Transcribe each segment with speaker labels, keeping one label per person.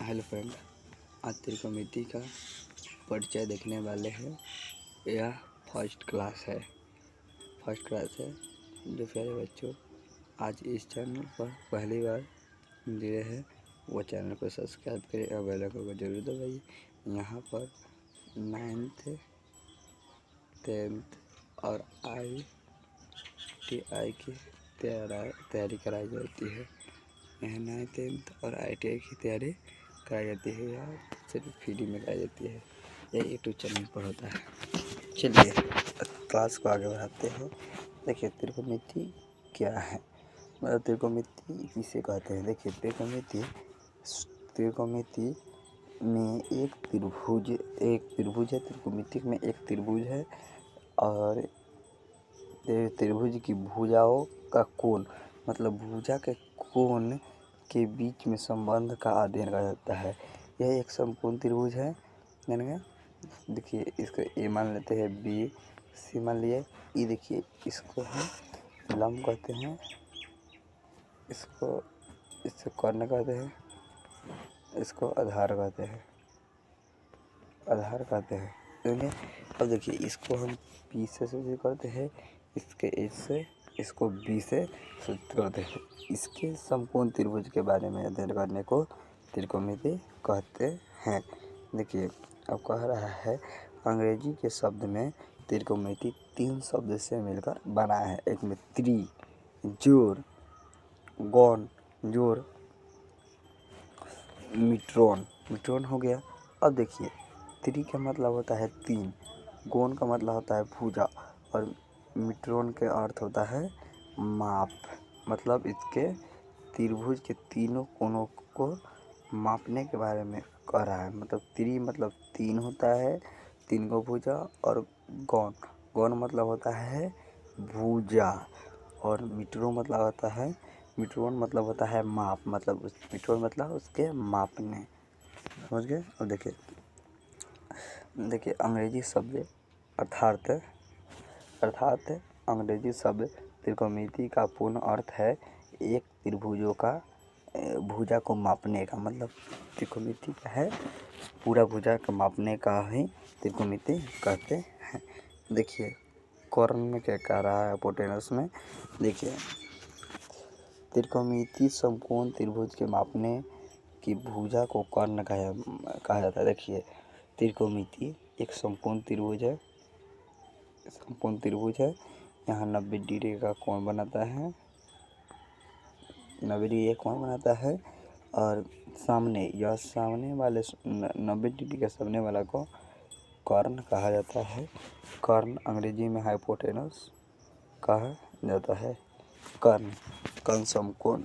Speaker 1: Hello friend, आज त्रिकोणमिति का परिचय देखने वाले हैं। यह फर्स्ट क्लास है। जो प्यारे बच्चों आज इस चैनल पर पहली बार जुड़े हैं वो चैनल को सब्सक्राइब करें और बेल आइकन को जरूर दबाइए। यहाँ पर 9th 10th और ITI की तैयारी कराई जाती है। यहाँ 9th 10th और ITI की तैयारी कराई जाती है। यहाँ सिर्फ फ्री में कराई जाती है। यह यूट्यूब चैनल पर होता है। चलिए क्लास को आगे बढ़ाते हैं। देखिए त्रिकोणमिति क्या है, मतलब त्रिकोणमिति किसे कहते हैं। देखिए त्रिकोणमिति में एक त्रिभुज है। त्रिकोणमिति में एक त्रिभुज है और त्रिभुज की भुजाओं का कोण, मतलब भुजा के कोण के बीच में संबंध का अध्ययन करा जाता है। यह एक समकोण त्रिभुज है। देखिए इसको ए मान लेते हैं, बी सी मान लिए। ये देखिए इसको हम लंब कहते हैं, इसको कर्ण कहते हैं, इसको आधार कहते हैं। अब देखिए इसको हम पी से सूचित करते हैं, इसके ए से, इसको बी से सूचित करते हैं। इसके समकोण त्रिभुज के बारे में अध्ययन करने को त्रिकोणमिति कहते हैं। देखिए अब कह रहा है अंग्रेजी के शब्द में त्रिकोणमिति 3 शब्द से मिलकर बना है। एक में त्रि, जोड़, गौण, जोड़, मिट्रोन हो गया। अब देखिए त्रि का मतलब होता है 3, गौण का मतलब होता है भुजा और मिट्रोन के अर्थ होता है माप। मतलब इसके त्रिभुज के तीनों कोणों को मापने के बारे में कह रहा है। मतलब त्रि मतलब 3 होता है, 3 को भुजा, और गौण मतलब होता है भुजा, और मिट्रोन मतलब होता है माप। मतलब मिट्रोन मतलब उसके मापने, समझ गए। अब देखिए अंग्रेजी शब्द अर्थात अंग्रेजी शब्द त्रिकोणमिति का पूर्ण अर्थ है एक त्रिभुजों का भुजा को मापने का। मतलब त्रिकोणमिति क्या है, पूरा भुजा को मापने का ही त्रिकोणमिति कहते हैं। देखिए कर्ण में क्या कह रहा है, हाइपोटेनस में। देखिए त्रिकोणमिति समकोण त्रिभुज के मापने की भुजा को कर्ण कहा जाता है। देखिए त्रिकोणमिति एक समकोण त्रिभुज है। यहाँ 90 डिग्री का कोण बनाता है, 90 डिग्री का कोण बनाता है। और सामने वाले 90 डिग्री के सामने वाला को कर्ण कहा जाता है। कर्ण अंग्रेजी में हाइपोटेनस कहा जाता है। कर्ण समकोण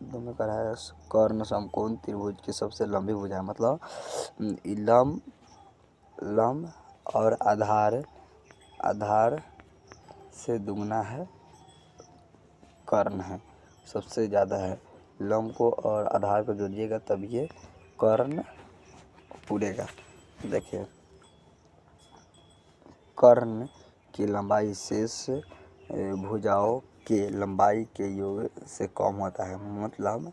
Speaker 1: दोनों का है। कर्ण समकोण त्रिभुज की सबसे लंबी भुजा है। मतलब लंब और आधार से दुगना है कर्ण है, सबसे ज़्यादा है। लंब को और आधार को जोड़िएगा तब ये कर्ण पूरेगा। देखिए कर्ण की लंबाई शेष भुजाओं के लंबाई के योग से कम होता है। मतलब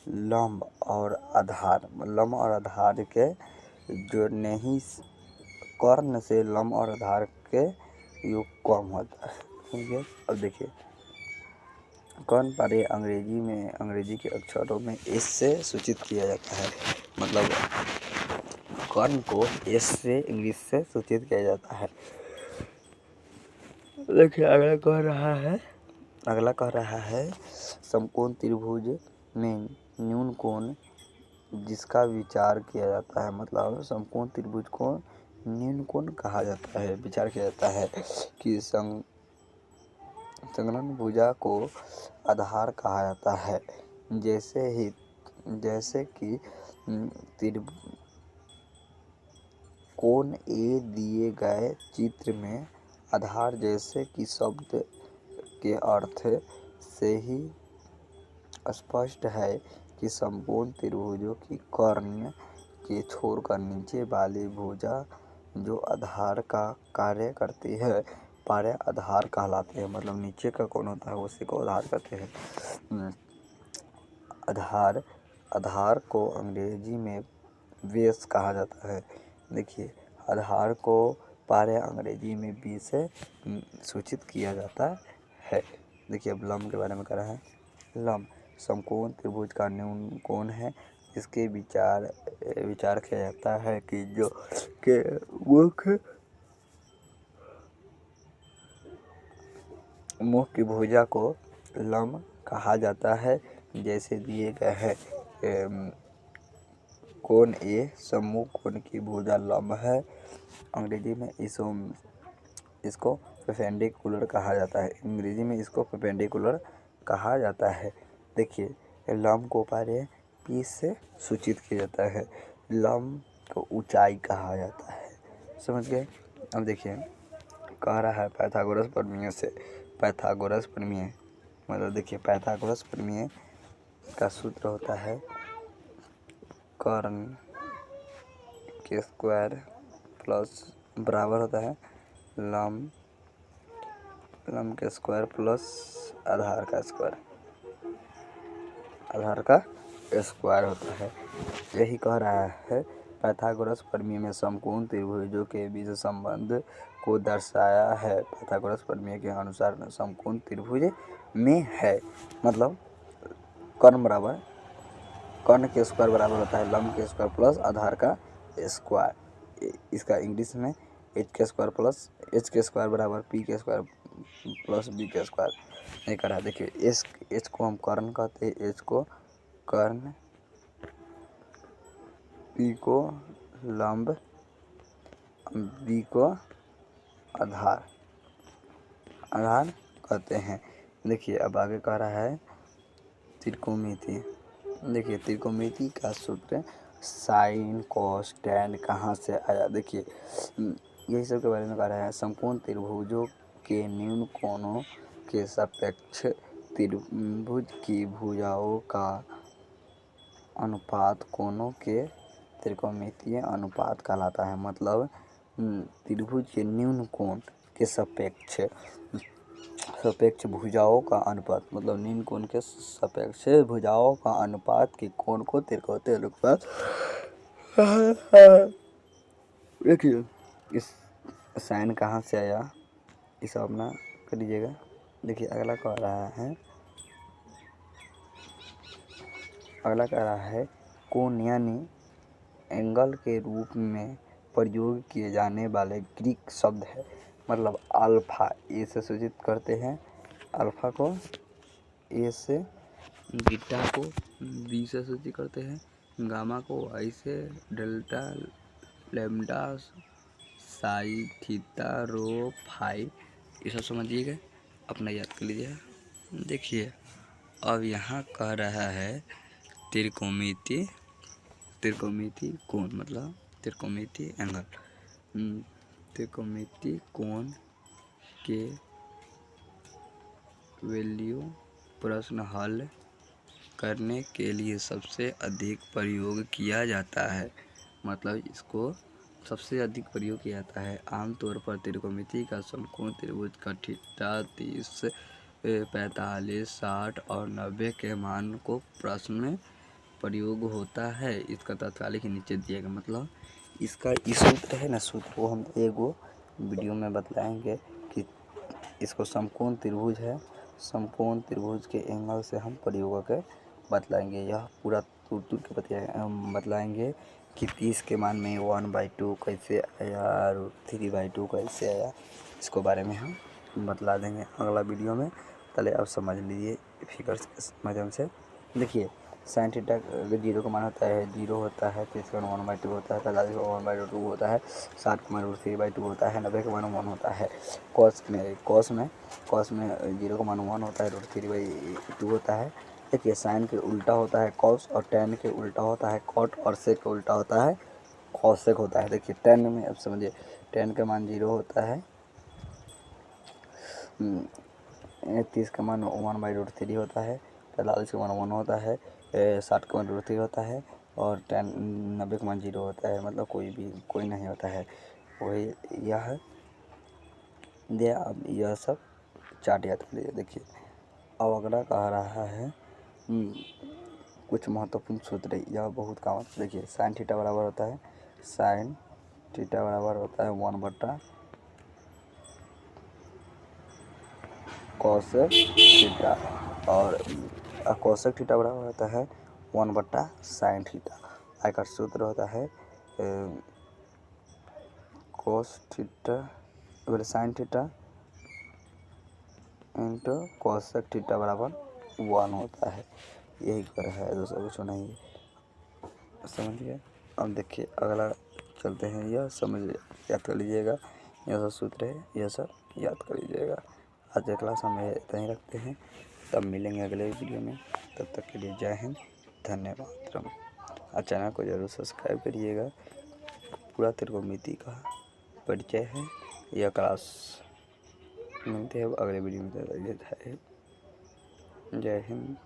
Speaker 1: लंब और आधार के जोड़ने ही कर्ण से लंब और आधार के योग कम होता है। ठीक है। अब देखिए कर्ण पर अंग्रेजी के अक्षरों में एस से सूचित किया जाता है। मतलब कर्ण को एस से इंग्लिश से सूचित किया जाता है। देखिए अगला कह रहा है समकोण त्रिभुज में न्यून कोण जिसका विचार किया जाता है। मतलब समकोण त्रिभुज को न्यून कोण कहा जाता है, विचार किया जाता है कि संलग्न भुजा को आधार कहा जाता है। जैसे कि कोण ए दिए गए चित्र में आधार जैसे कि शब्द के अर्थ से ही स्पष्ट है कि समकोण त्रिभुजों की कर्ण के छोड़कर नीचे वाली भुजा जो आधार का कार्य करती है पार्श्व आधार कहलाते हैं। मतलब नीचे का कोण होता है उसी को आधार कहते हैं। आधार को अंग्रेजी में बेस कहा जाता है। देखिए आधार को पारे अंग्रेजी में बी से सूचित किया जाता है। देखिए अब लंब के बारे में कह रहा है। लंब समकोण त्रिभुज का न्यून कोण है। इसके विचार किया जाता है कि जो के मुख की भुजा को लंब कहा जाता है। जैसे दिए गए हैं कोण ए सम्मुख कोण की भुजा लंब है। अंग्रेजी में इसको परपेंडिकुलर कहा जाता है। अंग्रेजी में इसको परपेंडिकुलर कहा जाता है। देखिए लंब को पारे पी से सूचित किया जाता है। लंब को ऊंचाई कहा जाता है। समझ गए। अब देखिए कह रहा है पाइथागोरस प्रमेय से। पाइथागोरस प्रमेय मतलब देखिए पाइथागोरस प्रमेय का सूत्र होता है कर्ण के स्क्वायर प्लस बराबर होता है लंब के स्क्वायर प्लस आधार का स्क्वायर होता है। यही कह रहा है पाइथागोरस प्रमेय में समकोण त्रिभुजों के बीच संबंध को दर्शाया है। पाइथागोरस प्रमेय के अनुसार समकोण त्रिभुज में है मतलब कर्ण के स्क्वायर बराबर होता है लंब के स्क्वायर प्लस आधार का स्क्वायर। इसका इंग्लिश में एच के स्क्वायर बराबर पी के स्क्वायर प्लस बी के स्क्वायर नहीं करा। देखिए एच को हम कर्ण कहते हैं, एच को कर्ण, पी को लंब, बी को आधार कहते हैं। देखिए अब आगे कह रहा है त्रिकोणमिति। देखिए त्रिकोणमिति का सूत्र साइन कॉस टैन कहाँ से आया। देखिए यही सब के बारे में कह रहा है। समकोण त्रिभुजों के न्यून कोणों के सापेक्ष त्रिभुज की भुजाओं का अनुपात कोणों के त्रिकोणमितीय अनुपात कहलाता है। मतलब त्रिभुज के न्यून कोण के सापेक्ष भुजाओं का अनुपात मतलब न्यून कोण के सापेक्ष भुजाओं का अनुपात के कोण को त्रिकोणमितीय अनुपात। देखिए इस साइन कहाँ से आया इस अपना कर लीजिएगा। देखिए अगला कह रहा है कोण यानी एंगल के रूप में प्रयोग किए जाने वाले ग्रीक शब्द है। मतलब अल्फा ए से सूचित करते हैं, अल्फा को ए से, बीटा को बी से सूचित करते हैं, गामा को वाई से, delta lambda Sai theta rho phi ये सब समझिएगा, अपना याद कर लीजिएगा। देखिए अब यहाँ कह रहा है त्रिकोणमिति कोण मतलब त्रिकोणमिति एंगल। त्रिकोणमिति कोण के वैल्यू प्रश्न हल करने के लिए सबसे अधिक प्रयोग किया जाता है। मतलब इसको सबसे अधिक प्रयोग किया जाता है। आमतौर पर त्रिकोणमिति का समकोण त्रिभुज का थीटा 30, 45, 60 और 90 के मान को प्रश्न में प्रयोग होता है। इसका तात्कालिक नीचे दिया गया मतलब इसका सूत्र है ना, सूत्र को हम एगो वीडियो में बतलाएंगे कि इसको समकोण त्रिभुज है, समकोण त्रिभुज के एंगल से हम प्रयोग करके बतलाएंगे। यह पूरा तुर के बतलाएंगे कि 30 के मान में 1/2 कैसे आया और 3/2 कैसे आया, इसको बारे में हम बतला देंगे अगला वीडियो में। पहले आप समझ लीजिए फिगर्स के माध्यम से। देखिए साइन थीटा 0 का मान होता है 0 होता है, 30 का मान 1/2 होता है, 45 का मान 1/2 होता है, 60 का मान 3/2 होता है, 90 का मान 1 होता है। कॉस में 0 का मान 1 होता है, 3/2 होता है। देखिए साइन के उल्टा होता है कॉस और टैन के उल्टा होता है कॉट और सेक के उल्टा होता है कॉसेक होता है। देखिए टैन में अब समझिए टैन का मान 0 होता है, 30 का मान 1/3 होता है, 45 का मान 1 होता है, 60 का मान √3 होता है और 90 का मान 0 होता है। मतलब कोई नहीं होता है। वही यह दिया। अब यह सब चार्ट याद कर लीजिए। देखिए अब अगला कह रहा है कुछ महत्वपूर्ण सूत्र यह बहुत काम आता है। देखिए साइन थीटा बराबर होता है, साइन थीटा बराबर होता है 1/, कोसेक थीटा, और कोसेक थीटा बराबर होता है 1/, साइन थीटा। आई का सूत्र होता है कोस थीटा बराबर sine theta into cosec theta बराबर 1 होता है। यही कर है, दूसरा कुछ नहीं, समझ गए। अब देखिए अगला चलते हैं, यह समझ याद कर लीजिएगा, यह सब सूत्र है, यह सब याद कर लीजिएगा। आज का क्लास हम इतना ही रखते हैं, तब मिलेंगे अगले वीडियो में। तब तक के लिए जय हिंद, धन्यवाद। और चैनल को जरूर सब्सक्राइब करिएगा। पूरा त्रिकोणमिति का परिचय है यह क्लास। मिलते हैं अगले वीडियो में। जय हिंद।